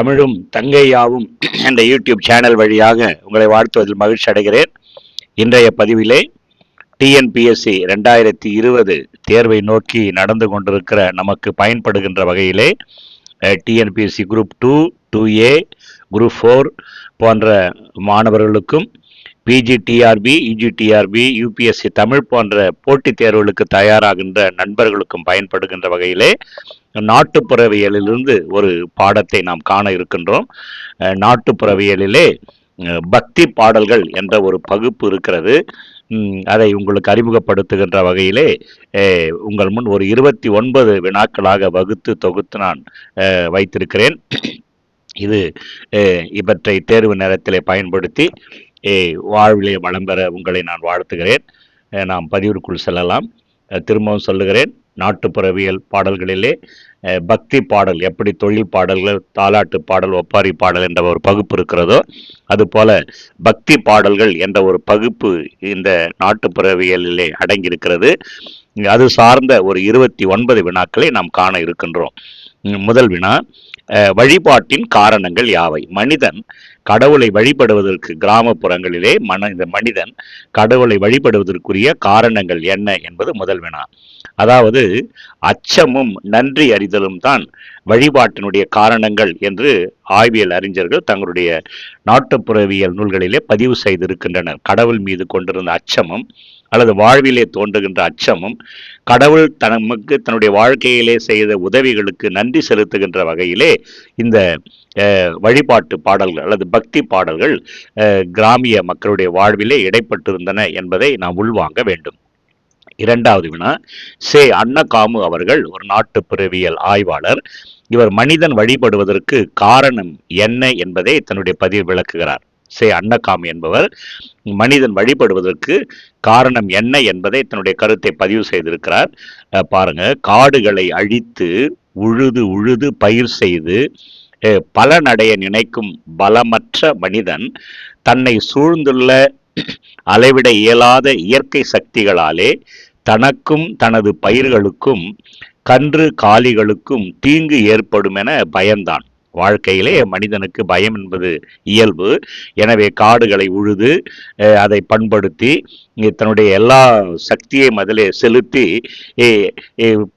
தமிழும் தங்கையாவும் என்ற YouTube channel வழியாக உங்களை வாழ்த்துவதில் மகிழ்ச்சி அடைகிறேன். இன்றைய பதிவிலே டிஎன்பிஎஸ்சி 2020 தேர்வை நோக்கி நடந்து கொண்டிருக்கிற நமக்கு பயன்படுகின்ற வகையிலே டிஎன்பிஎஸ்சி குரூப் 2, 2A, குரூப் 4 போன்ற மாணவர்களுக்கும் பிஜிடிஆர்பி, யுஜிடிஆர்பி, யூபிஎஸ்சி தமிழ் போன்ற போட்டித் தேர்வுகளுக்கு தயாராகின்ற நண்பர்களுக்கும் பயன்படுகின்ற வகையிலே நாட்டுப்புறவியலிலிருந்து ஒரு பாடத்தை நாம் காண இருக்கின்றோம். நாட்டுப்புறவியலிலே பக்தி பாடல்கள் என்ற ஒரு பகுப்பு இருக்கிறது. அதை உங்களுக்கு அறிமுகப்படுத்துகின்ற வகையிலே உங்கள் முன் ஒரு 29 வினாக்களாக வகுத்து தொகுத்து நான் வைத்திருக்கிறேன். இது இவற்றை தேர்வு நேரத்திலே பயன்படுத்தி வாழ்விலே வளம் பெற உங்களை நான் வாழ்த்துகிறேன். நாம் பதிவிற்குள் செல்லலாம். திரும்பவும் சொல்லுகிறேன், நாட்டுப்புறவியல் பாடல்களிலே பக்தி பாடல் எப்படி தொழில் பாடல்கள், தாலாட்டு பாடல், ஒப்பாரி பாடல் என்ற ஒரு பகுப்பு இருக்கிறதோ அதுபோல பக்தி பாடல்கள் என்ற ஒரு பகுப்பு இந்த நாட்டுப்புறவியலிலே அடங்கியிருக்கிறது. அது சார்ந்த ஒரு 29 வினாக்களை நாம் காண இருக்கின்றோம். முதல் வினா, வழிபாட்டின் காரணங்கள் யாவை? மனிதன் கடவுளை வழிபடுவதற்கு கிராமப்புறங்களிலே மனிதன் கடவுளை வழிபடுவதற்குரிய காரணங்கள் என்ன என்பது முதல் வினா. அதாவது அச்சமும் நன்றி அறிதலும் தான் வழிபாட்டினுடைய காரணங்கள் என்று ஆய்வியல் அறிஞர்கள் தங்களுடைய நாட்டுப்புறவியல் நூல்களிலே பதிவு செய்திருக்கின்றனர். கடவுள் மீது கொண்டிருந்த அச்சமும் அல்லது வாழ்விலே தோன்றுகின்ற அச்சமும் கடவுள் நமக்கு தன்னுடைய வாழ்க்கையிலே செய்த உதவிகளுக்கு நன்றி செலுத்துகின்ற வகையிலே இந்த வழிபாட்டு பாடல்கள் அல்லது பக்தி பாடல்கள் கிராமிய மக்களுடைய வாழ்விலே இடைப்பட்டிருந்தன என்பதை நாம் உள்வாங்க வேண்டும். இரண்டாவது வினா, அன்னகாமு அவர்கள் ஒரு நாட்டுப்புறவியல் ஆய்வாளர். இவர் மனிதன் வழிபடுவதற்கு காரணம் என்ன என்பதை தன்னுடைய பதிவு விளக்குகிறார். அன்னகாமு என்பவர் மனிதன் வழிபடுவதற்கு காரணம் என்ன என்பதை தன்னுடைய கருத்தை பதிவு செய்திருக்கிறார். பாருங்க, காடுகளை அழித்து உழுது பயிர் செய்து பலனடைய நினைக்கும் பலமற்ற மனிதன் தன்னை சூழ்ந்துள்ள அளவிட இயலாத இயற்கை சக்திகளாலே தனக்கும் தனது பயிர்களுக்கும் கன்று காலிகளுக்கும் தீங்கு ஏற்படும் என பயந்தான். வாழ்க்கையிலே மனிதனுக்கு பயம் என்பது இயல்பு. எனவே காடுகளை உழுது அதை பண்படுத்தி தன்னுடைய எல்லா சக்தியையும் அதிலே செலுத்தி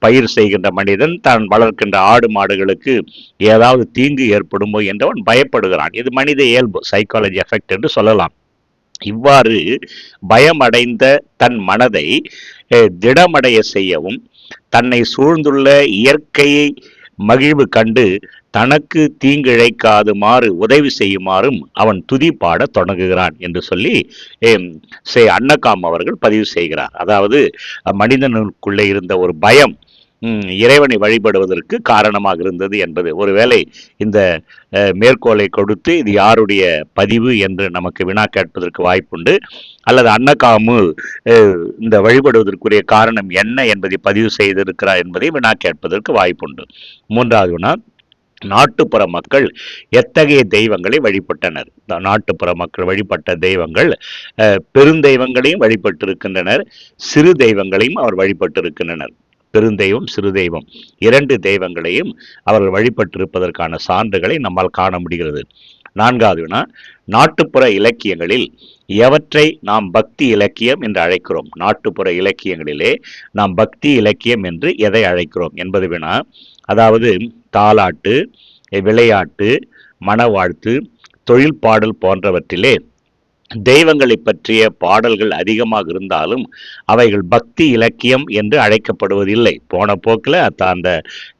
பயிர் செய்கின்ற மனிதன் தான் வளர்க்கின்ற ஆடு மாடுகளுக்கு ஏதாவது தீங்கு ஏற்படுமோ என்றவன் பயப்படுகிறான். இது மனித இயல்பு, சைக்காலஜி எஃபெக்ட் என்று சொல்லலாம். இவ்வாறு பயமடைந்த தன் மனதை திடமடைய செய்யவும் தன்னை சூழ்ந்துள்ள இயற்கையை மகிழ்வு கண்டு தனக்கு தீங்கிழைக்காதுமாறு உதவி செய்யுமாறும் அவன் துதி பாட தொடங்குகிறான் என்று சொல்லி அன்னகாம் அவர்கள் பதிவு செய்கிறார். அதாவது மனிதனுக்குள்ளே இருந்த ஒரு பயம் இறைவனை வழிபடுவதற்கு காரணமாக இருந்தது என்பது. ஒருவேளை இந்த மேற்கோளை கொடுத்து இது யாருடைய பதிவு என்று நமக்கு வினா கேட்பதற்கு வாய்ப்புண்டு. அல்லது அன்னகாமு இந்த வழிபடுவதற்குரிய காரணம் என்ன என்பதை பதிவு செய்திருக்கிறார் என்பதை வினா கேட்பதற்கு வாய்ப்புண்டு. மூன்றாவது வினா, நாட்டுப்புற மக்கள் எத்தகைய தெய்வங்களை வழிபட்டனர்? நாட்டுப்புற மக்கள் வழிபட்ட தெய்வங்கள் பெருந்தெய்வங்களையும் வழிபட்டிருக்கின்றனர், சிறு தெய்வங்களையும் அவர் வழிபட்டிருக்கின்றனர். பெருந்தெய்வம், சிறு தெய்வம் 2 தெய்வங்களையும் அவர்கள் வழிபட்டிருப்பதற்கான சான்றுகளை நம்மால் காண முடிகிறது. நான்காவது வினா, நாட்டுப்புற இலக்கியங்களில் எவற்றை நாம் பக்தி இலக்கியம் என்று அழைக்கிறோம்? நாட்டுப்புற இலக்கியங்களிலே நாம் பக்தி இலக்கியம் என்று எதை அழைக்கிறோம் என்பது வினா. அதாவது தாலாட்டு, விளையாட்டு, மணவாழ்த்து, தொழில் பாடல் போன்றவற்றிலே தெய்வங்களை பற்றிய பாடல்கள் அதிகமாக இருந்தாலும் அவைகள் பக்தி இலக்கியம் என்று அழைக்கப்படுவதில்லை. போன போக்கில் அந்த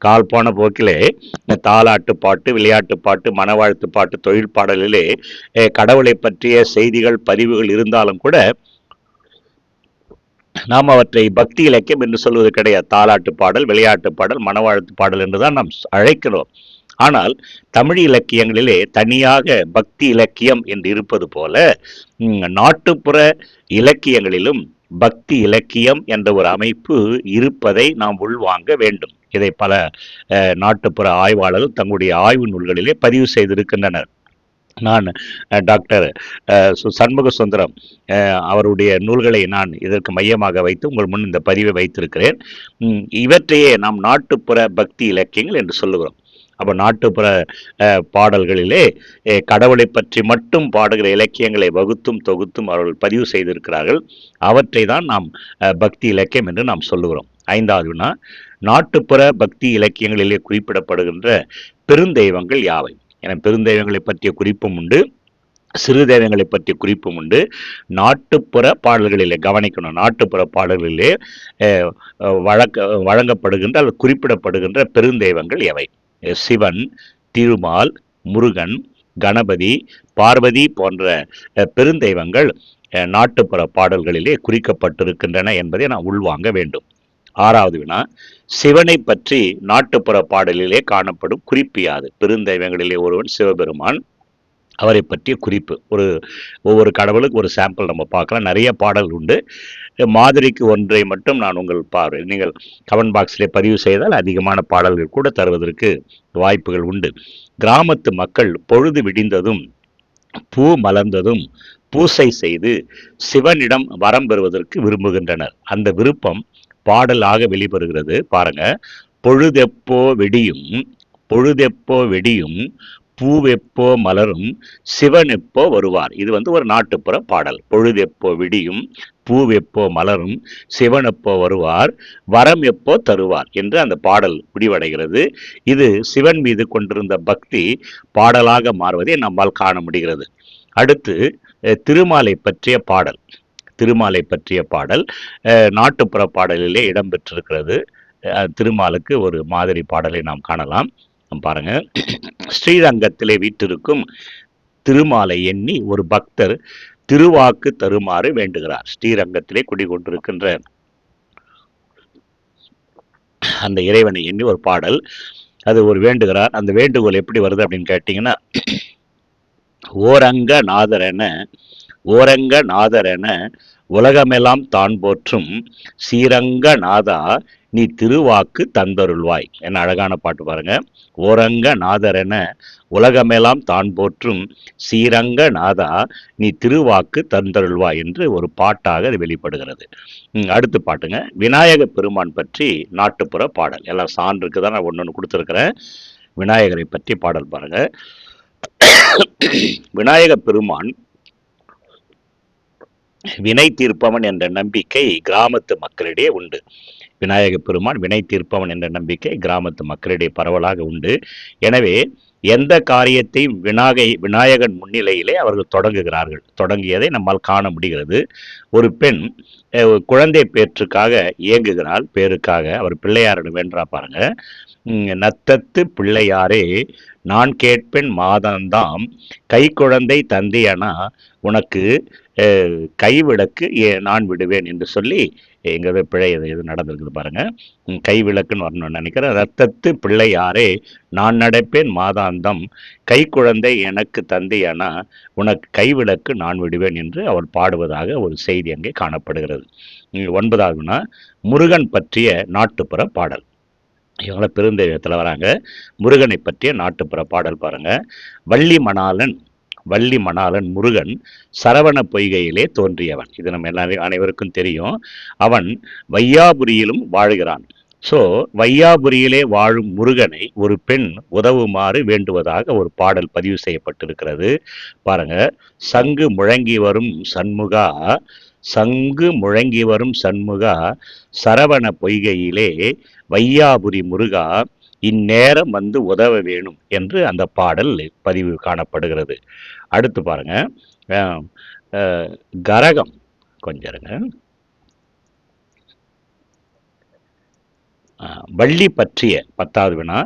கால் போன போக்கிலே தாலாட்டு பாட்டு, விளையாட்டு பாட்டு, மணவாழ்த்து பாட்டு, தொழில் பாடலிலே கடவுளை பற்றிய செய்திகள், பதிவுகள் இருந்தாலும் கூட நாம் அவற்றை பக்தி இலக்கியம் என்று சொல்வது கிடையாது. தாலாட்டு பாடல், விளையாட்டு பாடல், மணவாழ்த்து பாடல் என்றுதான் நாம் அழைக்கிறோம். ஆனால் தமிழ் இலக்கியங்களிலே தனியாக பக்தி இலக்கியம் என்று இருப்பது போல நாட்டுப்புற இலக்கியங்களிலும் பக்தி இலக்கியம் என்ற ஒரு அமைப்பு இருப்பதை நாம் உள்வாங்க வேண்டும். இதை பல நாட்டுப்புற ஆய்வாளர்கள் தங்களுடைய ஆய்வு நூல்களிலே பதிவு செய்திருக்கின்றனர். நான் டாக்டர் சண்முக சுந்தரம் அவருடைய நூல்களை நான் இதற்கு மையமாக வைத்து உங்கள் முன் இந்த பதிவை வைத்திருக்கிறேன். இவற்றையே நாம் நாட்டுப்புற பக்தி இலக்கியங்கள் என்று சொல்லுகிறோம். அப்போ நாட்டுப்புற பாடல்களிலே கடவுளை பற்றி மட்டும் பாடுகிற இலக்கியங்களை வகுத்தும் தொகுத்தும் அவர்கள் பதிவு செய்திருக்கிறார்கள். அவற்றை தான் நாம் பக்தி இலக்கியம் என்று நாம் சொல்லுகிறோம். ஐந்தாவதுனா, நாட்டுப்புற பக்தி இலக்கியங்களிலே குறிப்பிடப்படுகின்ற பெருந்தெய்வங்கள் யாவை என பெருந்தெய்வங்களை பற்றிய குறிப்பும் உண்டு, சிறு தெய்வங்களை பற்றிய குறிப்பும் உண்டு. நாட்டுப்புற பாடல்களிலே கவனிக்கணும், நாட்டுப்புற பாடல்களிலே வழங்கப்படுகின்ற அல்லது குறிப்பிடப்படுகின்ற பெருந்தெய்வங்கள் எவை? சிவன், திருமால், முருகன், கணபதி, பார்வதி போன்ற பெருந்தெய்வங்கள் நாட்டுப்புற பாடல்களிலே குறிக்கப்பட்டிருக்கின்றன என்பதை நாம் உள்வாங்க வேண்டும். ஆறாவது வினா, சிவனை பற்றி நாட்டுப்புற பாடலிலே காணப்படும் குறிப்பு யாது? பெருந்தெய்வங்களிலே ஒருவன் சிவபெருமான், அவரை பற்றிய குறிப்பு. ஒவ்வொரு கடவுளுக்கு ஒரு சாம்பிள் நம்ம பார்க்கலாம். நிறைய பாடல் உண்டு. மாதிரிக்கு ஒன்றை மட்டும் நான் நீங்கள் கமெண்ட் பாக்ஸிலே பதிவு செய்தால் அதிகமான பாடல்கள் கூட தருவதற்கு வாய்ப்புகள் உண்டு. கிராமத்து மக்கள் பொழுது விடிந்ததும் பூ மலர்ந்ததும் பூசை செய்து சிவனிடம் வரம் பெறுவதற்கு விரும்புகின்றனர். அந்த விருப்பம் பாடலாக வெளிவருகிறது. பாருங்க, பொழுதெப்போ வெடியும் பொழுதெப்போ வெடியும் பூவெப்போ மலரும் சிவனெப்போ வருவார். இது ஒரு நாட்டுப்புற பாடல். பொழுதெப்போ விடியும் பூவெப்போ மலரும் சிவனெப்போ வருவார், வரம் எப்போ தருவார் என்று அந்த பாடல் முடிவடைகிறது. இது சிவன் மீது கொண்டிருந்த பக்தி பாடலாக மாறுவதை நம்மால் காண முடிகிறது. அடுத்து திருமாலை பற்றிய பாடல். திருமாலை பற்றிய பாடல் நாட்டுப்புற பாடலிலே இடம்பெற்றிருக்கிறது. திருமாலுக்கு ஒரு மாதிரி பாடலை நாம் காணலாம். பாருங்க, ஸ்ரீரங்கத்திலே வீற்றிருக்கும் திருமாலை எண்ணி ஒரு பக்தர் திருவாக்கு தருமாறு வேண்டுகிறார். ஸ்ரீரங்கத்திலே குடிகொண்டிருக்கின்ற அந்த இறைவனை எண்ணி ஒரு பாடல், அது ஒரு வேண்டுகிறார். அந்த வேண்டுகோள் எப்படி வருது அப்படின்னு கேட்டீங்கன்னா, ஓரங்க நாதரென உலகமெல்லாம் தான் போற்றும் ஸ்ரீரங்க நாதா நீ திருவாக்கு தந்தருள்வாய். என்ன அழகான பாட்டு பாருங்க. ஓரங்க நாதரென உலகமெல்லாம் தான் போற்றும் ஸ்ரீரங்க நாதா நீ திருவாக்கு தந்தருள்வாய் என்று ஒரு பாட்டாக அது வெளிப்படுகிறது. அடுத்து பாட்டுங்க, விநாயக பெருமான் பற்றி நாட்டுப்புற பாடல். எல்லாம் சான்றுக்கு தான் நான் ஒன்று கொடுத்துருக்கிறேன். விநாயகரை பற்றி பாடல் பாருங்க. விநாயக பெருமான் வினை தீர்ப்பவன் என்ற நம்பிக்கை கிராமத்து மக்களிடையே உண்டு. விநாயக பெருமான் வினை தீர்ப்பவன் என்ற நம்பிக்கை கிராமத்து மக்களிடையே பரவலாக உண்டு. எனவே எந்த காரியத்தையும் விநாயகன் முன்னிலையிலே அவர்கள் தொடங்குகிறார்கள். தொடங்கியதை நம்மால் காண முடிகிறது. ஒரு பெண் குழந்தை பேற்றுக்காக இயங்குகிறாள். பேருக்காக அவர் பிள்ளையாரிடம் வேண்டா பாருங்க. நத்தத்து பிள்ளையாரே நான் கேட்பேன் மாதந்தாம் கை குழந்தை தந்தையனா உனக்கு கைவிளக்கு நான் விடுவேன் என்று சொல்லி எங்கவே பிழை எது நடந்திருக்குது பாருங்க. கைவிளக்குன்னு வரணும்னு நினைக்கிறேன். ரத்தத்து பிள்ளையாரே நான் நடப்பேன் மாதாந்தம் கை குழந்தை எனக்கு தந்தையானா உனக்கு கைவிளக்கு நான் விடுவேன் என்று அவர் பாடுவதாக ஒரு செய்தி அங்கே காணப்படுகிறது. 9வதுனா முருகன் பற்றிய நாட்டுப்புற பாடல். இவங்கள பெருந்தெய்வத்தில் வராங்க. முருகனை பற்றிய நாட்டுப்புற பாடல் பாருங்க. வள்ளி மணாளன் முருகன் சரவண பொய்கையிலே தோன்றியவன். இது நம்ம அனைவருக்கும் தெரியும். அவன் வையாபுரியிலும் வாழ்கிறான். ஸோ வையாபுரியிலே வாழும் முருகனை ஒரு பெண் உதவுமாறு வேண்டுவதாக ஒரு பாடல் பதிவு செய்யப்பட்டிருக்கிறது. பாருங்க, சங்கு முழங்கி வரும் சண்முகா சரவண பொய்கையிலே வையாபுரி முருகா இந்நேரம் உதவ வேணும் என்று அந்த பாடல் பதிவு காணப்படுகிறது. அடுத்து பாருங்க, கரகம். கொஞ்சம் இருங்க. வள்ளி பற்றிய 10வது வினா,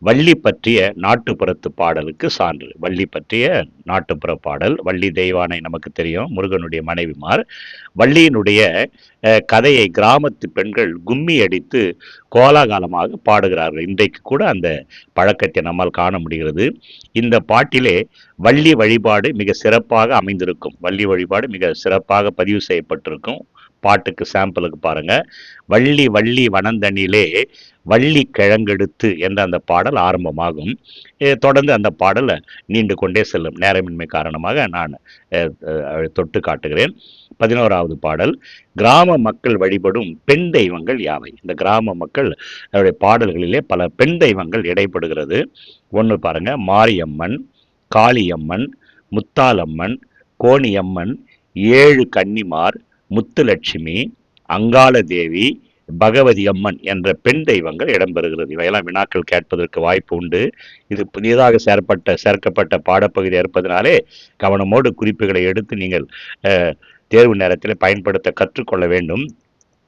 வள்ளி பற்றிய நாட்டுப்புறத்து பாடலுக்கு சான்று. வள்ளி பற்றிய நாட்டுப்புற பாடல். வள்ளி தெய்வானை நமக்கு தெரியும், முருகனுடைய மனைவிமார். வள்ளியினுடைய கதையை கிராமத்து பெண்கள் கும்மி அடித்து கோலாகாலமாக பாடுகிறார்கள். இன்றைக்கு கூட அந்த பழக்கத்தை நம்மால் காண முடிகிறது. இந்த பாட்டிலே வள்ளி வழிபாடு மிக சிறப்பாக அமைந்திருக்கும். வள்ளி வழிபாடு மிக சிறப்பாக பதிவு செய்யப்பட்டிருக்கும். பாட்டுக்கு சாம்பிளுக்கு பாருங்க. வள்ளி வள்ளி வனந்தனிலே வள்ளி கிழங்கெடுத்து என்ற அந்த பாடல் ஆரம்பமாகும். தொடர்ந்து அந்த பாடல் நீண்டு கொண்டே செல்லும். நேரமின்மை காரணமாக நான் தொட்டு காட்டுகிறேன். 11வது பாடல், கிராம மக்கள் வழிபடும் பெண் தெய்வங்கள் யாவை? இந்த கிராம மக்கள் பாடல்களிலே பல பெண் தெய்வங்கள் இடைப்படுகிறது. ஒன்று பாருங்க, மாரியம்மன், காளியம்மன், முத்தாலம்மன், கோணியம்மன், 7 கன்னிமார், முத்துலட்சுமி, அங்காள தேவி, பகவதி அம்மன் என்ற பெண் தெய்வங்கள் இடம்பெறுகிறது. இவையெல்லாம் வினாக்கள் கேட்பதற்கு வாய்ப்பு உண்டு. இது புதியதாக சேர்க்கப்பட்ட பாடப்பகுதி இருப்பதனாலே கவனமோடு குறிப்புகளை எடுத்து நீங்கள் தேர்வு நேரத்தில் பயன்படுத்த கற்றுக்கொள்ள வேண்டும்.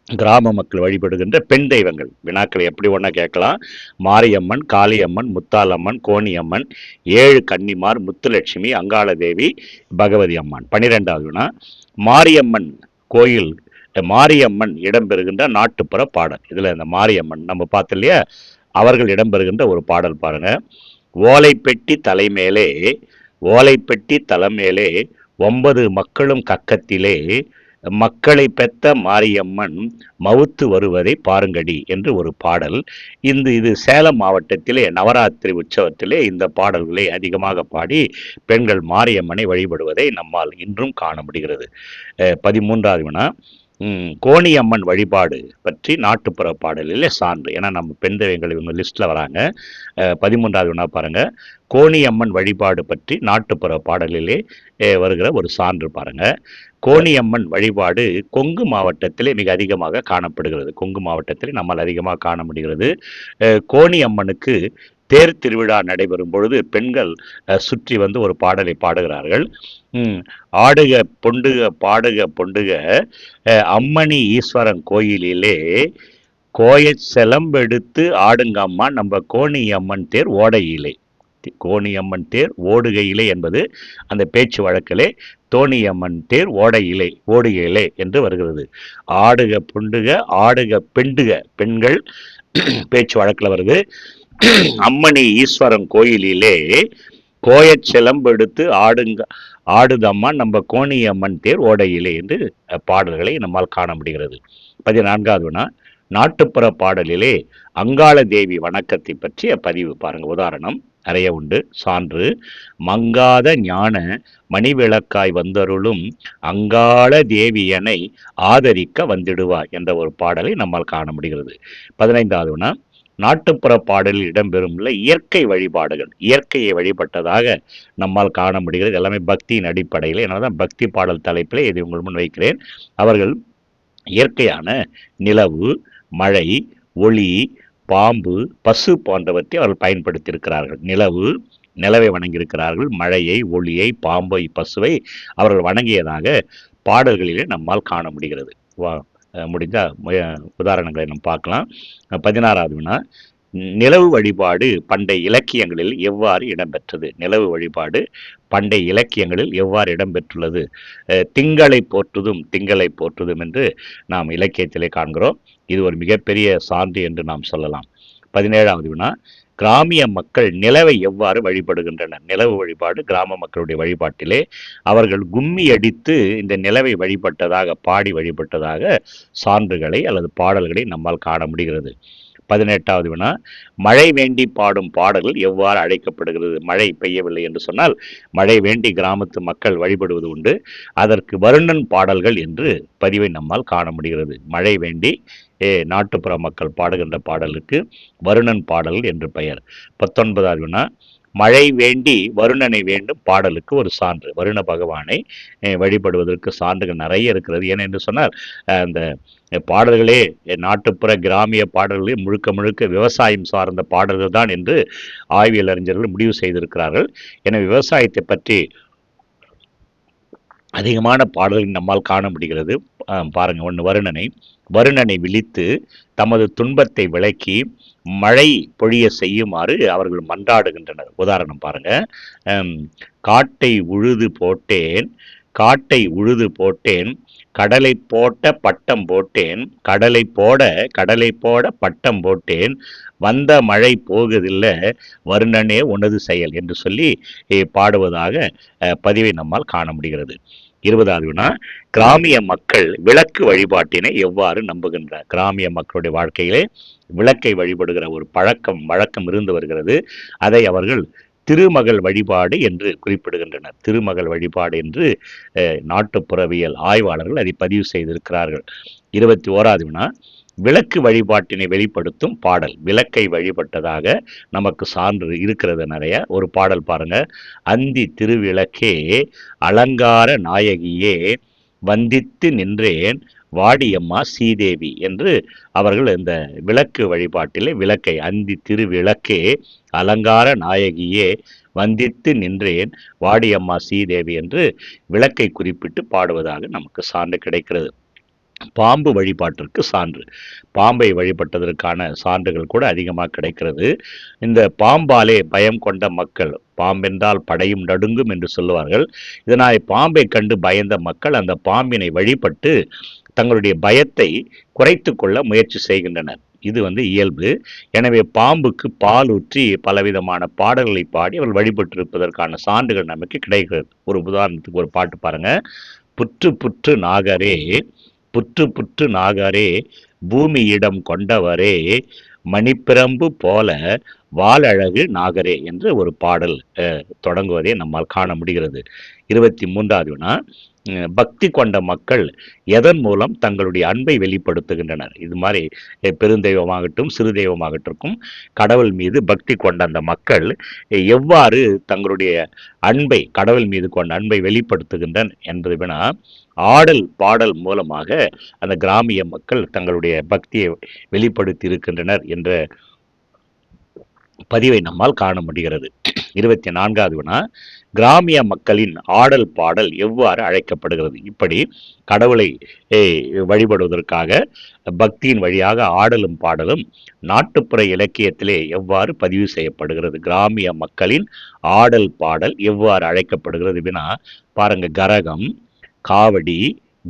கிராம மக்கள் வழிபடுகின்ற பெண் தெய்வங்கள் வினாக்களை எப்படி ஒன்றா கேட்கலாம். மாரியம்மன், காளியம்மன், முத்தாலம்மன், கோணியம்மன், 7 கன்னிமார், முத்துலட்சுமி, அங்காள தேவி, பகவதி அம்மன். 12வது வினா, மாரியம்மன் கோயில், மாரியம்மன் இடம்பெறுகின்ற நாட்டுப்புற பாடல். இதில் இந்த மாரியம்மன் நம்ம பார்த்து இல்லையா, அவர்கள் இடம்பெறுகின்ற ஒரு பாடல் பாருங்க. ஓலைப்பெட்டி தலைமேலே, ஓலைப்பெட்டி தலைமேலே 9 மக்களும் கக்கத்திலே, மக்களை பெத்த மாரியம்மன் மவுத்து வருவதை பாருங்கடி என்று ஒரு பாடல். இது சேலம் மாவட்டத்திலே நவராத்திரி உற்சவத்திலே இந்த பாடல்களை அதிகமாக பாடி பெண்கள் மாரியம்மனை வழிபடுவதை நம்மால் இன்றும் காண முடிகிறது. 13வது வினா, கோணியம்மன் வழிபாடு பற்றி நாட்டுப்புற பாடலிலே சான்று. ஏன்னா நம்ம பெண் தெய்வங்கள் இவங்க லிஸ்ட்ல வராங்க. 13வது வினா பாருங்க, கோணியம்மன் வழிபாடு பற்றி நாட்டுப்புற பாடலிலே வருகிற ஒரு சான்று பாருங்க. கோணியம்மன் வழிபாடு கொங்கு மாவட்டத்திலே மிக அதிகமாக காணப்படுகிறது. கொங்கு மாவட்டத்திலே நம்மால் அதிகமாக காண முடிகிறது. கோணியம்மனுக்கு தேர் திருவிழா நடைபெறும் பொழுது பெண்கள் சுற்றி வந்து ஒரு பாடலை பாடுகிறார்கள். ஆடுக பொண்டுக பாடுக பொண்டுக அம்மணி ஈஸ்வரன் கோயிலிலே கோய செலம்பெடுத்து ஆடுங்கம்மா நம்ம கோணியம்மன் தேர் ஓடையிலே. கோணியம்மன் தேர் ஓடுகையிலே என்பது அந்த பேச்சு வழக்கிலே தோணியம்மன் தேர் ஓடுகையிலே என்று வருகிறது. ஆடுக புண்டுக ஆடுக பெண்டுக பெண்கள் பேச்சு வழக்கில் வருது. அம்மணி ஈஸ்வரன் கோயிலிலே கோயச் சிலம்பெடுத்து ஆடுதம்மா நம்ம கோணியம்மன் தேர் ஓடையிலே என்று பாடல்களை நம்மால் காண முடிகிறது. 14வது வினா, நாட்டுப்புற பாடலிலே அங்காள தேவி வணக்கத்தை பற்றிய பதிவு பாருங்க. உதாரணம் நிறைய உண்டு. சான்று, மங்காத ஞான மணிவிளக்காய் வந்தருளும் அங்காள தேவியனை ஆதரிக்க வந்திடுவா என்ற ஒரு பாடலை நம்மால் காண முடிகிறது. 15வது வினா, நாட்டுப்புற பாடலில் இடம்பெறும் இயற்கை வழிபாடுகள், இயற்கையை வழிபட்டதாக நம்மால் காண முடிகிறது. எல்லாமே பக்தியின் அடிப்படையில். என்னதான் பக்தி பாடல் தலைப்பில் இதை உங்கள் முன் வைக்கிறேன். அவர்கள் இயற்கையான நிலவு, மழை, ஒளி, பாம்பு, பசு போன்றவற்றை அவர்கள் பயன்படுத்தியிருக்கிறார்கள். நிலவை வணங்கியிருக்கிறார்கள். மழையை, ஒளியை, பாம்பை, பசுவை அவர்கள் வணங்கியதாக பாடல்களிலே நம்மால் காண முடிகிறது. முடிஞ்சா உதாரணங்களை நம்ம பார்க்கலாம். 16வது வினா, நிலவு வழிபாடு பண்டைய இலக்கியங்களில் எவ்வாறு இடம்பெற்றது? நிலவு வழிபாடு பண்டைய இலக்கியங்களில் எவ்வாறு இடம்பெற்றுள்ளது? திங்களை போற்றுதும் என்று நாம் இலக்கியத்திலே காண்கிறோம். இது ஒரு மிகப்பெரிய சான்று என்று நாம் சொல்லலாம். 17வது வினா, கிராமிய மக்கள் நிலவை எவ்வாறு வழிபடுகின்றனர்? நிலவு வழிபாடு கிராம மக்களுடைய வழிபாட்டிலே அவர்கள் கும்மி அடித்து இந்த நிலவை வழிபட்டதாக, பாடி வழிபட்டதாக சான்றுகளை அல்லது பாடல்களை நம்மால் காண முடிகிறது. 18வது வினா, மழை வேண்டி பாடும் பாடல்கள் எவ்வாறு அழைக்கப்படுகிறது? மழை பெய்யவில்லை என்று சொன்னால் மழை வேண்டி கிராமத்து மக்கள் வழிபடுவது உண்டு. அதற்கு வருணன் பாடல்கள் என்று பதிவை நம்மால் காண முடிகிறது. மழை வேண்டி நாட்டுப்புற மக்கள் பாடுகின்ற பாடலுக்கு வருணன் பாடல் என்று பெயர். 19வது வினா, மழை வேண்டி வருணனை வேண்டும் பாடலுக்கு ஒரு சான்று. வருண பகவானை வழிபடுவதற்கு சான்றுகள் நிறைய இருக்கிறது. ஏனென்று சொன்னால் அந்த பாடல்களே நாட்டுப்புற கிராமிய பாடல்களே முழுக்க விவசாயம் சார்ந்த பாடல்கள் தான் என்று ஆய்வியல் அறிஞர்கள் முடிவு செய்திருக்கிறார்கள். எனவே விவசாயத்தை பற்றி அதிகமான பாடல்கள் நம்மால் காண முடிகிறது. பாருங்க, ஒன்று வருணனை விழித்து தமது துன்பத்தை விளக்கி மழை பொழிய செய்யுமாறு அவர்கள் மன்றாடுகின்றனர். உதாரணம் பாருங்க, காட்டை உழுது போட்டேன் கடலை போட்ட பட்டம் போட்டேன் கடலை போட பட்டம் போட்டேன் வந்த மழை போகுதில்லை வருணனே உனது செயல் என்று சொல்லி பாடுவதாக பதிவை நம்மால் காண முடிகிறது. 20வது வினா, கிராமிய மக்கள் விளக்கு வழிபாட்டினை எவ்வாறு நம்புகின்றனர்? கிராமிய மக்களுடைய வாழ்க்கையிலே விளக்கை வழிபடுகிற ஒரு வழக்கம் இருந்து வருகிறது. அதை அவர்கள் திருமகள் வழிபாடு என்று குறிப்பிடுகின்றனர். திருமகள் வழிபாடு என்று நாட்டுப்புறவியல் ஆய்வாளர்கள் அதை பதிவு செய்திருக்கிறார்கள். 21வது வினா, விளக்கு வழிபாட்டினை வெளிப்படுத்தும் பாடல். விளக்கை வழிபட்டதாக நமக்கு சான்று இருக்கிறது நிறைய. ஒரு பாடல் பாருங்க. அந்தி திருவிளக்கே அலங்கார நாயகியே வந்தித்து நின்றேன் வாடியம்மா சீதேவி என்று அவர்கள் இந்த விளக்கு வழிபாட்டிலே விளக்கை அந்தி திருவிளக்கே அலங்கார நாயகியே வந்தித்து நின்றேன் வாடியம்மா சீதேவி என்று விளக்கை குறிப்பிட்டு பாடுவதாக நமக்கு சான்று கிடைக்கிறது. பாம்பு வழிபாட்டிற்கு சான்று. பாம்பை வழிபட்டதற்கான சான்றுகள் கூட அதிகமாக கிடைக்கிறது. இந்த பாம்பாலே பயம் கொண்ட மக்கள், பாம்பென்றால் படையும் நடுங்கும் என்று சொல்லுவார்கள். இதனால் பாம்பை கண்டு பயந்த மக்கள் அந்த பாம்பினை வழிபட்டு தங்களுடைய பயத்தை குறைத்து கொள்ள முயற்சி செய்கின்றனர். இது இயல்பு. எனவே பாம்புக்கு பால் ஊற்றி பலவிதமான பாடல்களை பாடி அவர்கள் வழிபட்டிருப்பதற்கான சான்றுகள் நமக்கு கிடைக்கிறது. ஒரு உதாரணத்துக்கு ஒரு பாட்டு பாருங்க. புற்று புற்று நாகரே புற்று புற்று நாகரே பூமியிடம் கொண்டவரே மணிப்பிரம்பு போல வாழழகு நாகரே என்று ஒரு பாடல் தொடங்குவதை நம்மால் காண முடிகிறது. 23வது வினா, பக்தி கொண்ட மக்கள் எதன் மூலம் தங்களுடைய அன்பை வெளிப்படுத்துகின்றனர்? இது மாதிரி பெருந்தெய்வமாகட்டும் சிறு தெய்வமாகட்டும் கடவுள் மீது பக்தி கொண்ட அந்த மக்கள் எவ்வாறு தங்களுடைய அன்பை கடவுள் மீது கொண்ட அன்பை வெளிப்படுத்துகின்றனர் என்பது வினா, ஆடல் பாடல் மூலமாக அந்த கிராமிய மக்கள் தங்களுடைய பக்தியை வெளிப்படுத்தி இருக்கின்றனர் என்ற பதிவை நம்மால் காண முடிகிறது. 24வது வினா, கிராமிய மக்களின் ஆடல் பாடல் எவ்வாறு அழைக்கப்படுகிறது? இப்படி கடவுளை வழிபடுவதற்காக பக்தியின் வழியாக ஆடலும் பாடலும் நாட்டுப்புற இலக்கியத்திலே எவ்வாறு பதிவு செய்யப்படுகிறது? கிராமிய மக்களின் ஆடல் பாடல் எவ்வாறு அழைக்கப்படுகிறது வினா பாருங்க. கரகம், காவடி,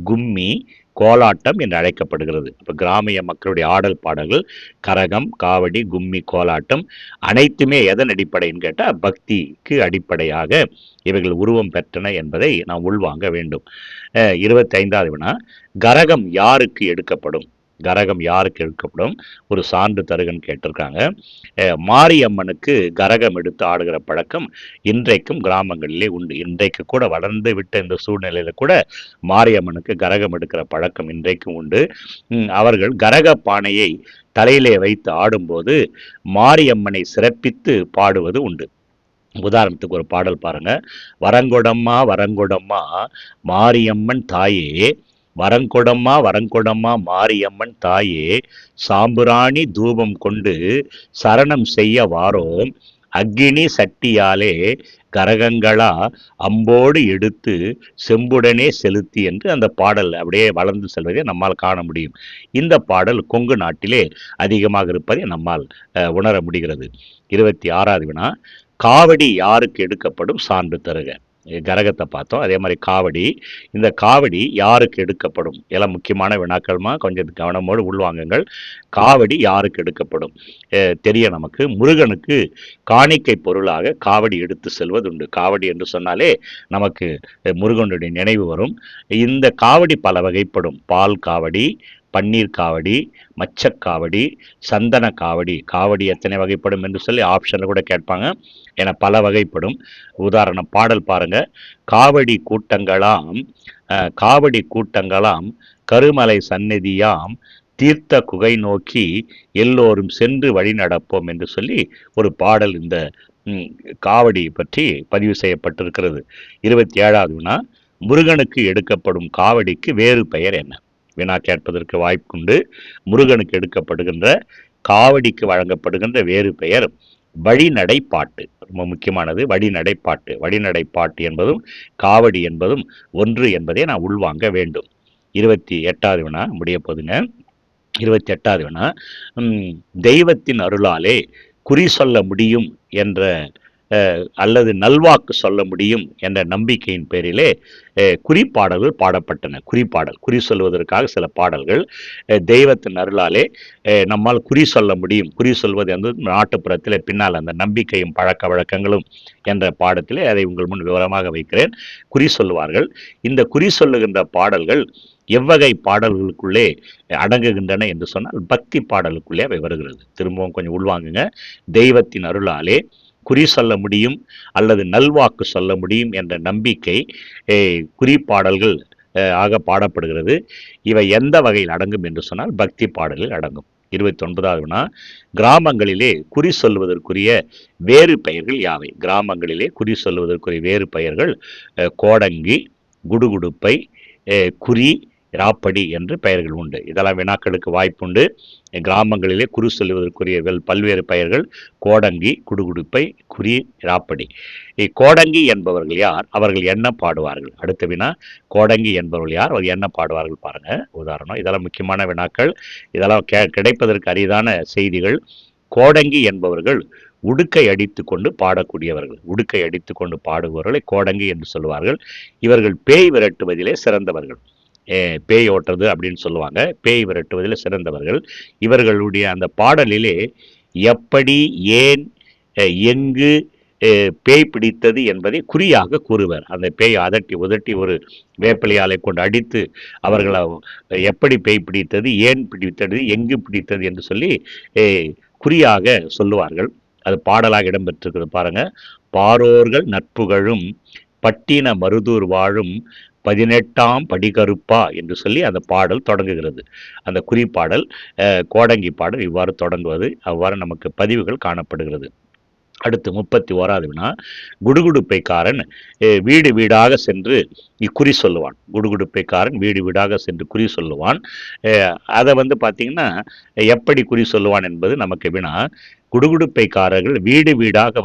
கும்மி, கோலாட்டம் என்று அழைக்கப்படுகிறது. இப்போ கிராமிய மக்களுடைய ஆடல் பாடல்கள் கரகம், காவடி, கும்மி, கோலாட்டம் அனைத்துமே எதன் அடிப்படைன்னு கேட்டால் பக்திக்கு அடிப்படையாக இவைகள் உருவம் பெற்றன என்பதை நாம் உள்வாங்க வேண்டும். 25வது வினா, கரகம் யாருக்கு எடுக்கப்படும்? கரகம் யாருக்கு எடுக்கப்படும்? ஒரு சான்று தருகன்னு கேட்டிருக்காங்க. மாரியம்மனுக்கு கரகம் எடுத்து ஆடுகிற பழக்கம் இன்றைக்கும் கிராமங்களிலே உண்டு. இன்றைக்கு கூட வளர்ந்து விட்ட இந்த சூழ்நிலையில கூட மாரியம்மனுக்கு கரகம் எடுக்கிற பழக்கம் இன்றைக்கும் உண்டு. அவர்கள் கரக பானையை தலையிலே வைத்து ஆடும்போது மாரியம்மனை சிறப்பித்து பாடுவது உண்டு. உதாரணத்துக்கு ஒரு பாடல் பாருங்க. வரங்கொடம்மா வரங்கொடம்மா மாரியம்மன் தாயே, வரங்கொடம்மா வரங்கொடம்மா மாரியம்மன் தாயே, சாம்புராணி தூபம் கொண்டு சரணம் செய்ய வாரோம், அக்கினி சட்டியாலே கரகங்களா அம்போடு எடுத்து செம்புடனே செலுத்தி என்று அந்த பாடல் அப்படியே வளர்ந்து செல்வதை நம்மால் காண முடியும். இந்த பாடல் கொங்கு நாட்டிலே அதிகமாக இருப்பதை நம்மால் உணர முடிகிறது. 26வது வினா, காவடி யாருக்கு எடுக்கப்படும்? சான்று தருக. கரகத்தை பார்த்தோம், அதே மாதிரி காவடி. இந்த காவடி யாருக்கு எடுக்கப்படும்? எல்லாம் முக்கியமான வினாக்கள்மா, கொஞ்சம் கவனமோடு உள்வாங்குங்கள். காவடி யாருக்கு எடுக்கப்படும் தெரிய நமக்கு. முருகனுக்கு காணிக்கை பொருளாக காவடி எடுத்து செல்வது உண்டு. காவடி என்று சொன்னாலே நமக்கு முருகனுடைய நினைவு வரும். இந்த காவடி பல வகைப்படும். பால் காவடி, பன்னீர் காவடி, மச்சக்காவடி, சந்தன காவடி. காவடி எத்தனை வகைப்படும் என்று சொல்லி ஆப்ஷனில் கூட கேட்பாங்க. என பல வகைப்படும். உதாரணம் பாடல் பாருங்க. காவடி கூட்டங்களாம் காவடி கூட்டங்களாம் கருமலை சந்நிதியாம் தீர்த்த குகை நோக்கி எல்லோரும் சென்று வழி நடப்போம் என்று சொல்லி ஒரு பாடல் இந்த காவடி பற்றி பதிவு செய்யப்பட்டிருக்கிறது. 27வது வினா, முருகனுக்கு எடுக்கப்படும் காவடிக்கு வேறு பெயர் என்ன? வினா கேட்பதற்கு வாய்ப்புண்டு. முருகனுக்கு எடுக்கப்படுகின்ற காவடிக்கு வழங்கப்படுகின்ற வேறு பெயர் வழிநடை பாட்டு. ரொம்ப முக்கியமானது வழிநடை பாட்டு. வழிநடை பாட்டு என்பதும் காவடி என்பதும் ஒன்று என்பதை நான் உள்வாங்க வேண்டும். 28வது வினா முடிய போதுங்க. 28வது வினா, தெய்வத்தின் அருளாலே குறி சொல்ல முடியும் என்ற அல்லது நல்வாக்கு சொல்ல முடியும் என்ற நம்பிக்கையின் பேரிலே குறிப்பாடல்கள் பாடப்பட்டன. குறி சொல்வதற்காக சில பாடல்கள் தெய்வத்தின் அருளாலே நம்மால் குறி சொல்ல முடியும். குறி சொல்வது என்பது நாட்டுப்புறத்திலே பின்னால் அந்த நம்பிக்கையும் பழக்க வழக்கங்களும் என்ற பாடத்திலே அதை உங்கள் முன் விவரமாக வைக்கிறேன். குறி சொல்லுவார்கள். இந்த குறி சொல்லுகின்ற பாடல்கள் எவ்வகை பாடல்களுக்குள்ளே அடங்குகின்றன என்று சொன்னால் பக்தி பாடலுக்குள்ளே அவை வருகிறது. திரும்பவும் கொஞ்சம் உள்வாங்குங்க. தெய்வத்தின் அருளாலே குறி சொல்ல முடியும் அல்லது நல்வாக்கு சொல்ல முடியும் என்ற நம்பிக்கை குறிப்பாடல்கள் ஆக பாடப்படுகிறது. இவை எந்த வகையில் அடங்கும் என்று சொன்னால் பக்தி பாடலில் அடங்கும். 29வது வினா, கிராமங்களிலே குறி சொல்வதற்குரிய வேறு பெயர்கள் யாவை? கிராமங்களிலே குறி சொல்வதற்குரிய வேறு பெயர்கள் கோடங்கி, குடுகுடுப்பை, குறி, ராப்படி என்று பெயர்கள் உண்டு. இதெல்லாம் வினாக்களுக்கு வாய்ப்புண்டு. கிராமங்களிலே குறி சொல்லுவதற்குரிய பல்வேறு பெயர்கள் கோடங்கி, குடுகுடுப்பை, குறி, ராப்படி. கோடங்கி என்பவர்கள் யார்? அவர்கள் என்ன பாடுவார்கள்? அடுத்த வினா, கோடங்கி என்பவர்கள் யார்? அவர் என்ன பாடுவார்கள் பாருங்க. உதாரணம், இதெல்லாம் முக்கியமான வினாக்கள். இதெல்லாம் கிடைப்பதற்கு அரிதான செய்திகள். கோடங்கி என்பவர்கள் உடுக்கை அடித்து கொண்டு பாடக்கூடியவர்கள். உடுக்கை அடித்து கொண்டு பாடுபவர்களை கோடங்கி என்று சொல்லுவார்கள். இவர்கள் பேய் விரட்டுவதிலே சிறந்தவர்கள். பேய் ஓட்டுறது அப்படின்னு சொல்லுவாங்க. பேய் விரட்டுவதில் சிறந்தவர்கள். இவர்களுடைய அந்த பாடலிலே எப்படி, ஏன், எங்கு பேய் பிடித்தது என்பதை குறியாக கூறுவர். அந்த பேய் அதட்டி உதட்டி ஒரு வேப்பிலையாலை கொண்டு அடித்து அவர்களை எப்படி பேய் பிடித்தது, ஏன் பிடித்தது, எங்கு பிடித்தது என்று சொல்லி குறியாக சொல்லுவார்கள். அது பாடலாக இடம்பெற்றிருக்கிறது பாருங்க. பாரோர்கள் நட்புகளும் பட்டின மருதூர் வாழும் 18ஆம் படிகருப்பா என்று சொல்லி அந்த பாடல் தொடங்குகிறது. அந்த குறிப்பாடல் கோடங்கி பாடல் இவ்வாறு தொடங்குவது, அவ்வாறு நமக்கு பதிவுகள் காணப்படுகிறது. அடுத்து 31வது வினா, குடுகுடுப்பைக்காரன் வீடு வீடாக சென்று குறி சொல்லுவான். குடுகுடுப்பைக்காரன் வீடு வீடாக சென்று குறி சொல்லுவான். அதை பார்த்தீங்கன்னா எப்படி குறி சொல்லுவான் என்பது நமக்கு வினா. குடுகுடுப்பைக்காரர்கள் வீடு வீடாக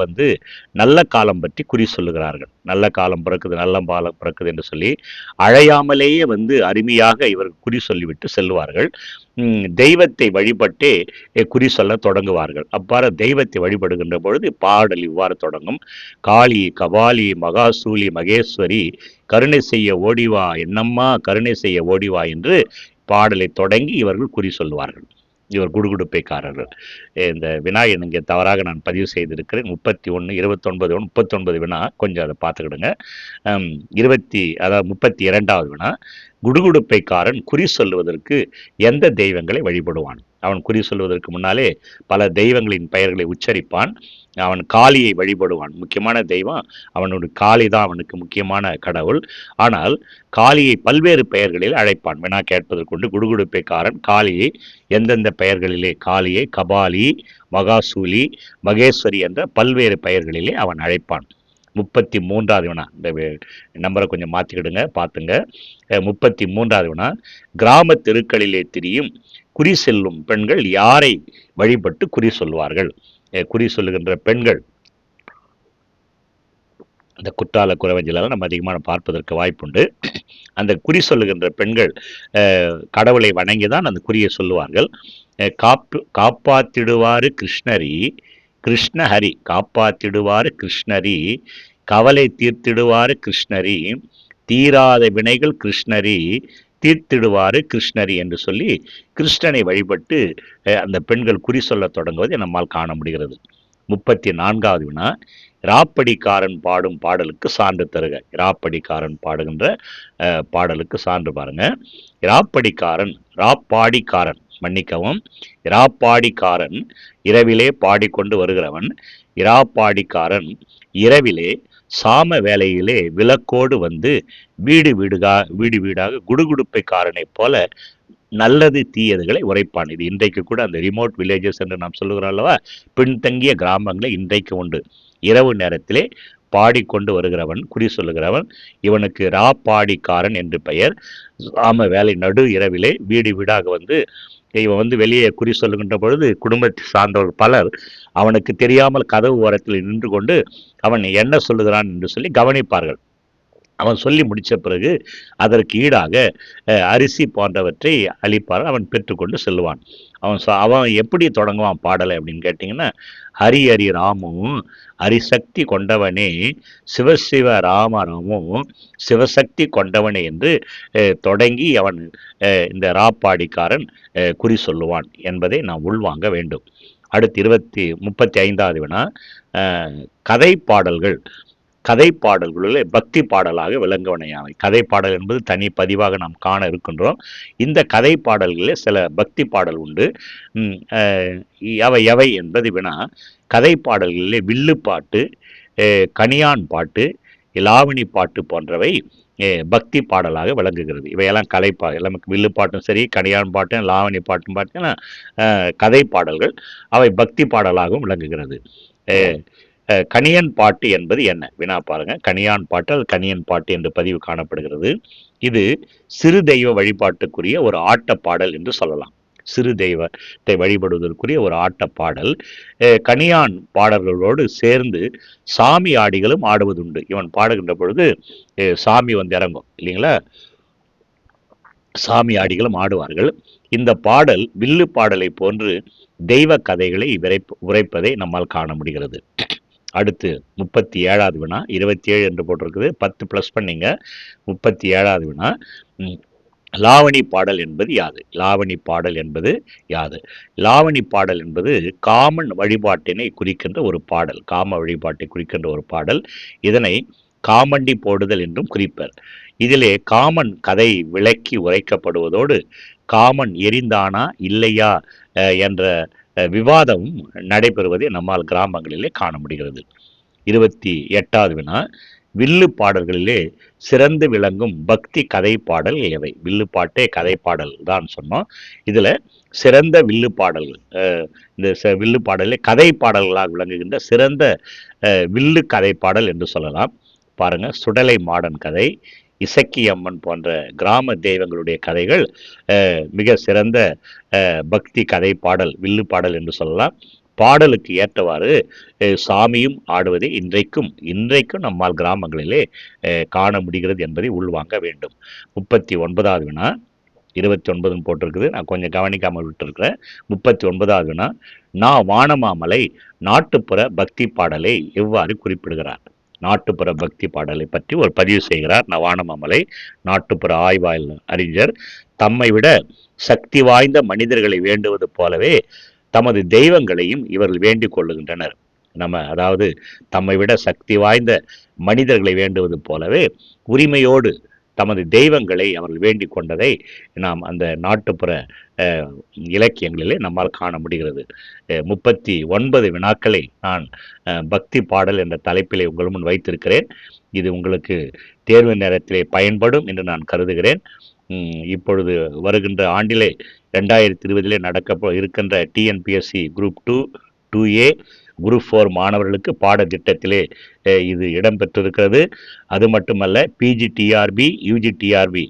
நல்ல காலம் பற்றி குறி சொல்லுகிறார்கள். நல்ல காலம் பிறக்குது, நல்ல காலம் பிறக்குது என்று சொல்லி அழையாமலேயே அருமையாக இவர்கள் குறி சொல்லிவிட்டு செல்வார்கள். தெய்வத்தை வழிபட்டே குறி சொல்ல தொடங்குவார்கள். அவ்வாறு தெய்வத்தை வழிபடுகின்ற பொழுது பாடல் இவ்வாறு தொடங்கும். காளி, கபாலி, மகாசூலி, மகேஸ்வரி, கருணை செய்ய ஓடிவா, என்னம்மா கருணை செய்ய ஓடிவா என்று பாடலை தொடங்கி இவர்கள் குறி சொல்லுவார்கள். இவர் குடுகுடுப்பைக்காரர்கள். இந்த வினா இங்கே தவறாக நான் பதிவு செய்திருக்கிறேன். 31, 29, 39 வினா கொஞ்சம் அதை பார்த்துக்கிடுங்க. 32வது வினா, குடுகுடுப்பைக்காரன் குறி சொல்லுவதற்கு எந்த தெய்வங்களை வழிபடுவான்? அவன் குறி சொல்வதற்கு முன்னாலே பல தெய்வங்களின் பெயர்களை உச்சரிப்பான். அவன் காளியை வழிபடுவான். முக்கியமான தெய்வம் அவனுடைய காளி தான் அவனுக்கு முக்கியமான கடவுள். ஆனால் காளியை பல்வேறு பெயர்களில் அழைப்பான். வினா கேட்பதற்கொண்டு குடுகுடுப்பைக்காரன் காளியை எந்தெந்த பெயர்களிலே? காளியை கபாலி, மகாசூலி, மகேஸ்வரி என்ற பல்வேறு பெயர்களிலே அவன் அழைப்பான். 33வது வினா, இந்த நம்பரை கொஞ்சம் மாற்றிக்கிடுங்க, பார்த்துங்க. 33வது வினா, கிராம தெருக்களிலே திரியும் குறி செல்லும் பெண்கள் யாரை வழிபட்டு குறி சொல்வார்கள்? குறி சொல்லுகின்ற பெண்கள் இந்த குற்றால குறவஞ்சிலாம் நம்ம அதிகமாக பார்ப்பதற்கு வாய்ப்புண்டு. அந்த குறி சொல்லுகின்ற பெண்கள் கடவுளை வணங்கி தான் அந்த குறியை சொல்லுவார்கள். காப்பாத்திடுவாரு கிருஷ்ணரி, கிருஷ்ணஹரி, காப்பாத்திடுவாரு கிருஷ்ணரி, கவலை தீர்த்திடுவாரு கிருஷ்ணரி, தீராத வினைகள் கிருஷ்ணரி, தீர்த்திடுவாரு கிருஷ்ணரி என்று சொல்லி கிருஷ்ணனை வழிபட்டு அந்த பெண்கள் குறி சொல்ல தொடங்குவதை நம்மால் காண முடிகிறது. 34வது வினா, ராப்படிக்காரன் பாடும் பாடலுக்கு சான்று தருக. ராப்படிக்காரன் பாடுகின்ற பாடலுக்கு சான்று பாருங்க. ராப்பாடிக்காரன் மன்னிக்கவும், இராப்பாடிக்காரன் இரவிலே பாடிக்கொண்டு வருகிறவன். இராப்பாடிக்காரன் இரவிலே சாம வேலையிலே விளக்கோடு வீடு வீடாக குடுகுடுப்பைக்காரனை போல நல்லது தீயதுகளை உரைப்பான். இது இன்றைக்கு கூட அந்த ரிமோட் வில்லேஜஸ் என்று நாம் சொல்லுகிறோம் அல்லவா, பின்தங்கிய கிராமங்களை இன்றைக்கு உண்டு. இரவு நேரத்திலே பாடிக்கொண்டு வருகிறவன், குறி சொல்லுகிறவன், இவனுக்கு ராப்பாடிக்காரன் என்று பெயர். சாம வேலை நடு இரவிலே வீடு வீடாக இவன் வெளியே குறி சொல்லுகின்ற பொழுது குடும்பத்தை சார்ந்தவர்கள் பலர் அவனுக்கு தெரியாமல் கதவு ஓரத்தில் நின்று கொண்டு அவன் என்ன சொல்லுகிறான் என்று சொல்லி கவனிப்பார்கள். அவன் சொல்லி முடித்த பிறகு அதற்கு ஈடாக அரிசி போன்றவற்றை அளிப்பார். அவன் பெற்றுக்கொண்டு செல்வான். அவன் எப்படி தொடங்குவான் பாடலை அப்படின்னு கேட்டிங்கன்னா, ஹரி ஹரி ராமும் ஹரிசக்தி கொண்டவனே சிவசிவ ராமராமும் சிவசக்தி கொண்டவனே என்று தொடங்கி அவன் இந்த ராப்பாடிக்காரன் குறி சொல்லுவான் என்பதை நாம் உள்வாங்க வேண்டும். அடுத்து 35வது வினா, கதை பாடல்கள். கதை பாடல்களில் பக்தி பாடலாக விளங்குவனையாவை. கதை பாடல் என்பது தனி பதிவாக நாம் காண இருக்கின்றோம். இந்த கதை பாடல்களில் சில பக்தி பாடல் உண்டு. அவை எவை என்பது வினா, கதை பாடல்களிலே வில்லுப்பாட்டு, கணியான் பாட்டு, லாவணி பாட்டு போன்றவை பக்தி பாடலாக விளங்குகிறது. இவையெல்லாம் நமக்கு வில்லுப்பாட்டும் சரி, கணியான் பாட்டும், லாவணி பாட்டும் பார்த்தீங்கன்னா கதை பாடல்கள். அவை பக்தி பாடலாகவும் விளங்குகிறது. கணியன் பாட்டு என்பது என்ன வினா பாருங்க. கணியான் பாட்டு அது கணியன் பாட்டு என்று பதிவு காணப்படுகிறது. இது சிறு தெய்வ வழிபாட்டுக்குரிய ஒரு ஆட்ட பாடல் என்று சொல்லலாம். சிறு தெய்வத்தை வழிபடுவதற்குரிய ஒரு ஆட்ட பாடல். கணியான் பாடல்களோடு சேர்ந்து சாமி ஆடிகளும் ஆடுவதுண்டு. இவன் பாடுகின்ற பொழுது சாமி வந்து இறங்கும் இல்லைங்களா, சாமி ஆடிகளும் ஆடுவார்கள். இந்த பாடல் வில்லு பாடலை போன்று தெய்வ கதைகளை உரைப்பதை நம்மால் காண முடிகிறது. அடுத்து 37வது வினா, 27 என்று போட்டிருக்குது, 10 ப்ளஸ் பண்ணிங்க. 37வது வினா, லாவணி பாடல் என்பது யாது? லாவணி பாடல் என்பது யாது? லாவணி பாடல் என்பது காமன் வழிபாட்டினை குறிக்கின்ற ஒரு பாடல். காம வழிபாட்டை குறிக்கின்ற ஒரு பாடல். இதனை காமண்டி போடுதல் என்றும் குறிப்பர். இதிலே காமன் கதை விளக்கி உரைக்கப்படுவதோடு காமன் எரிந்தானா இல்லையா என்ற விவாதம் நடைபெறுவதை நம்மால் கிராமங்களிலே காண முடிகிறது. 28வது வினா, வில்லு பாடல்களிலே சிறந்து விளங்கும் பக்தி கதை பாடல் எவை? வில்லு பாட்டே கதை பாடல் தான் சொன்னோம். இதுல சிறந்த வில்லு பாடல்கள், இந்த வில்லு பாடலே கதை பாடல்களாக விளங்குகின்ற சிறந்த வில்லு கதை பாடல் என்று சொல்லலாம். பாருங்க, சுடலை மாடன் கதை, இசக்கியம்மன் போன்ற கிராம தெய்வங்களுடைய கதைகள் மிக சிறந்த பக்தி கதை பாடல், வில்லு பாடல் என்று சொல்லலாம். பாடலுக்கு ஏற்றவாறு சாமியும் ஆடுவதை இன்றைக்கும் நம்மால் கிராமங்களிலே காண முடிகிறது என்பதை உள்வாங்க வேண்டும். 39வது வினா, 29 போட்டிருக்குது, நான் கொஞ்சம் கவனிக்காமல் விட்டுருக்கிறேன். 39வது வினா, வானமாமலை நாட்டுப்புற பக்தி பாடலை எவ்வாறு குறிப்பிடுகிறார்? நாட்டுப்புற பக்தி பாடலை பற்றி ஒரு பதிவு செய்கிறார் வானமாமலை, நாட்டுப்புற ஆய்வாளர் அறிஞர். தம்மை விட சக்தி வாய்ந்த மனிதர்களை வேண்டுவது போலவே தமது தெய்வங்களையும் இவர்கள் வேண்டிக் கொள்ளுகின்றனர். அதாவது தம்மை விட சக்தி வாய்ந்த மனிதர்களை வேண்டுவது போலவே உரிமையோடு தமது தெய்வங்களை அவர்கள் வேண்டிக் கொண்டதை நாம் அந்த நாட்டுப்புற இலக்கியங்களிலே நம்மால் காண முடிகிறது. 39 வினாக்களை நான் பக்தி பாடல் என்ற தலைப்பிலே உங்கள் முன் வைத்திருக்கிறேன். இது உங்களுக்கு தேர்வு நேரத்திலே பயன்படும் என்று நான் கருதுகிறேன். இப்பொழுது வருகின்ற ஆண்டிலே 2020 நடக்க இருக்கின்ற டிஎன்பிஎஸ்சி குரூப் 2, 2A, குரூப் 4 மாணவர்களுக்கு பாடத்திட்டத்திலே இது இடம்பெற்றிருக்கிறது. அது மட்டுமல்ல, பிஜிடிஆர்பி, யூஜிடிஆர்பி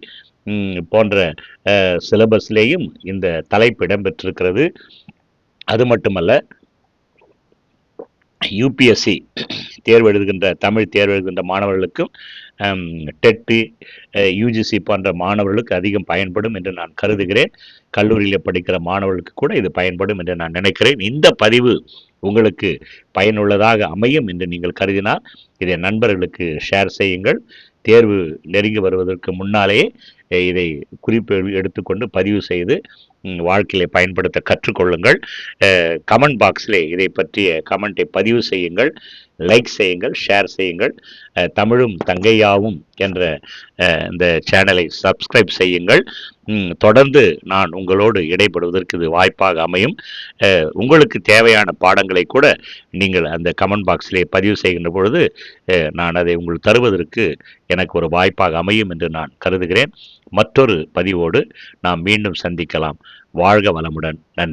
போன்ற சிலபஸ்லேயும் இந்த தலைப்பு இடம்பெற்றிருக்கிறது. அது மட்டுமல்ல, யூபிஎஸ்சி தேர்வு எழுதுகின்ற தமிழ் தேர்வு எழுதுகின்ற மாணவர்களுக்கும் டெட்டு, யூஜிசி போன்ற மாணவர்களுக்கு அதிகம் பயன்படும் என்று நான் கருதுகிறேன். கல்லூரியில் படிக்கிற மாணவர்களுக்கு கூட இது பயன்படும் என்று நான் நினைக்கிறேன். இந்த பதிவு உங்களுக்கு பயனுள்ளதாக அமையும் என்று நீங்கள் கருதினால் இதை நண்பர்களுக்கு ஷேர் செய்யுங்கள். தேர்வு நெருங்கி வருவதற்கு முன்னாலேயே இதை குறிப்பு எடுத்துக்கொண்டு பதிவு செய்து வாழ்க்கையை பயன்படுத்த கற்றுக்கொள்ளுங்கள். கமெண்ட் பாக்ஸிலே இதை பற்றிய கமெண்ட்டை பதிவு செய்யுங்கள், லைக் செய்யுங்கள், ஷேர் செய்யுங்கள். தமிழும் தங்கையாவும் என்ற இந்த சேனலை சப்ஸ்கிரைப் செய்யுங்கள். தொடர்ந்து நான் உங்களோடு இடைப்படுவதற்கு இது வாய்ப்பாக அமையும். உங்களுக்கு தேவையான பாடங்களை கூட நீங்கள் அந்த கமெண்ட் பாக்ஸிலே பதிவு செய்கின்ற பொழுது நான் அதை உங்களுக்கு தருவதற்கு எனக்கு ஒரு வாய்ப்பாக அமையும் என்று நான் கருதுகிறேன். மற்றொரு பதிவோடு நாம் மீண்டும் சந்திக்கலாம். வாழ்க வளமுடன். நன்றி.